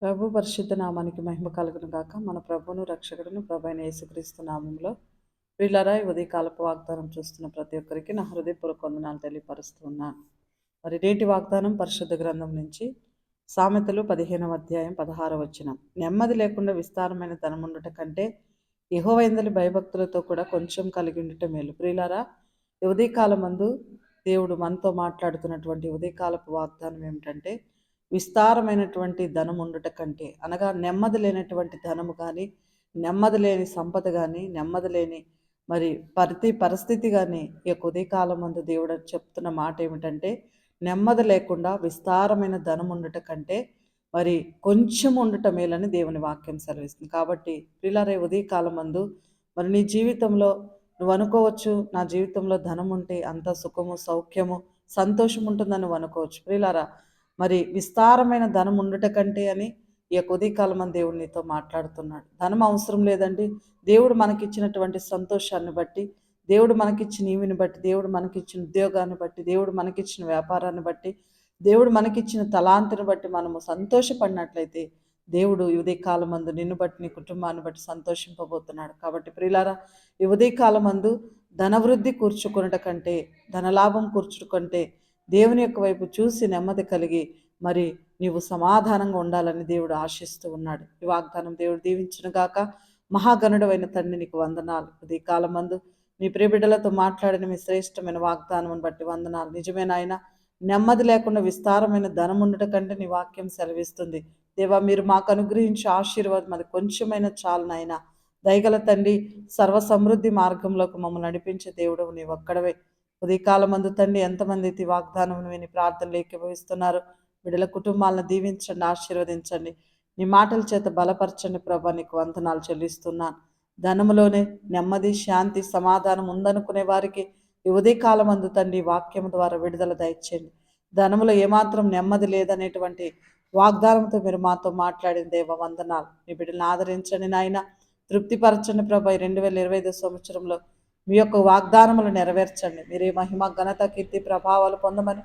ప్రభు పరిశుద్ధ నామానికి మహిమ కలుగును గాక. మన ప్రభువును రక్షకుడును ప్రభైన యేసుక్రీస్తు నామంలో ప్రియులారా, ఈ ఉదయకాలపు వాగ్దానం చూస్తున్న ప్రతి ఒక్కరికి నా హృదయపూర్వక వందనాలు తెలియపరుస్తూ ఉన్నాను. మరి నేటి వాగ్దానం పరిశుద్ధ గ్రంథం నుంచి సామెతలు 15వ అధ్యాయం 16వ వచనం. నెమ్మది లేకుండా విస్తారమైన ధనముండుట కంటే యెహోవాయందలి భయభక్తులతో కూడా కొంచెం కలిగి ఉండటం మేలు. ప్రియులారా, ఈ ఉదయకాలమందు దేవుడు మనతో మాట్లాడుతున్నటువంటి ఉదయకాలపు వాగ్దానం ఏమిటంటే, విస్తారమైనటువంటి ధనం ఉండుట కంటే, అనగా నెమ్మది లేనటువంటి ధనము కానీ, నెమ్మది లేని సంపద కానీ, నెమ్మది లేని మరి ప్రతి పరిస్థితి కానీ, ఈ యొక్క ఉదయకాలమందు దేవుడు చెప్తున్న మాట ఏమిటంటే, నెమ్మది లేకుండా విస్తారమైన ధనం ఉండుట కంటే మరి కొంచెం ఉండటం మేలని దేవుని వాక్యం సెలవిస్తుంది. కాబట్టి ప్రియులారా, ఉదయకాలమందు మరి నీ జీవితంలో నువ్వు అనుకోవచ్చు, నా జీవితంలో ధనం ఉంటే అంత సుఖము, సౌఖ్యము, సంతోషం ఉంటుందని నువ్వు అనుకోవచ్చు. ప్రియులారా, మరి విస్తారమైన ధనం ఉండుట కంటే అని ఈ యొక్క ఉదయకాలం అని దేవుడు నీతో మాట్లాడుతున్నాడు. ధనం అవసరం లేదండి. దేవుడు మనకిచ్చినటువంటి సంతోషాన్ని బట్టి, దేవుడు మనకిచ్చిన ఈవిని బట్టి, దేవుడు మనకిచ్చిన ఉద్యోగాన్ని బట్టి, దేవుడు మనకిచ్చిన వ్యాపారాన్ని బట్టి, దేవుడు మనకిచ్చిన తలాంతుని బట్టి మనము సంతోషపడినట్లయితే దేవుడు ఈ ఉదయకాలమందు నిన్ను బట్టి, నీ కుటుంబాన్ని బట్టి సంతోషింపబోతున్నాడు. కాబట్టి ప్రియులారా, ఈ ఉదయకాలమందు ధనవృద్ధి కూర్చుకొనుట కంటే, ధనలాభం కూర్చుట కంటే దేవుని యొక్క వైపు చూసి నెమ్మది కలిగి మరి నీవు సమాధానంగా ఉండాలని దేవుడు ఆశిస్తూ ఉన్నాడు. ఈ వాగ్దానం దేవుడు దీవించును గాక. మహాగణుడు అయిన తండ్రి, నీకు వందనాలు. ఈ కాలమందు మీ ప్రియబిడ్డలతో మాట్లాడిన మీ శ్రేష్టమైన వాగ్దానం బట్టి వందనాలు. నిజమే నాయన, నెమ్మది లేకుండా విస్తారమైన ధనం ఉండటం కంటే నీ వాక్యం సెలవిస్తుంది. దేవా, మీరు మాకు అనుగ్రహించే ఆశీర్వాదం అది కొంచెమైనా చాలు నాయన. దయగల తండ్రి, సర్వ సమృద్ధి మార్గంలోకి మమ్మల్ని నడిపించే దేవుడు నీ ఒక్కడవే. ఉదయకాలమందు తండ్రి, ఎంతమంది అయితే వాగ్దానం విని ప్రార్థనలు ఏకీభవిస్తున్నారు, బిడ్డల కుటుంబాలను దీవించండి, ఆశీర్వదించండి. నీ మాటల చేత బలపరచండి ప్రభా. నీకు వందనాలు చెల్లిస్తున్నాను. ధనములోనే నెమ్మది, శాంతి, సమాధానం ఉందనుకునే వారికి ఈ ఉదయకాలం అందు తండ్రి వాక్యం ద్వారా విడుదల దయచేయండి. ధనములో ఏమాత్రం నెమ్మది లేదనేటువంటి వాగ్దానంతో మీరు మాతో మాట్లాడిన దేవ వందనాలు. మీ బిడ్డలను ఆదరించండి నాయన, తృప్తిపరచండి ప్రభా. 2025 సంవత్సరంలో మీ యొక్క వాగ్దానములు నెరవేర్చండి. మీరే మహిమ, ఘనత, కీర్తి, ప్రభావాలు పొందమని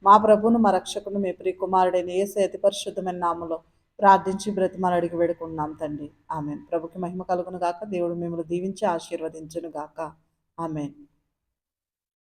మా ప్రభువును, మా రక్షకును, మీ ప్రియ కుమారుడైన యేసు అతి పరిశుద్ధమైన నామములో ప్రార్థించి బ్రతిమాలు అడిగి వేడుకుంటున్నాం తండ్రి. ఆమెన్. ప్రభుకి మహిమ కలుగును గాక. దేవుడు మిమ్మల్ని దీవించి ఆశీర్వదించును గాక. ఆమెన్.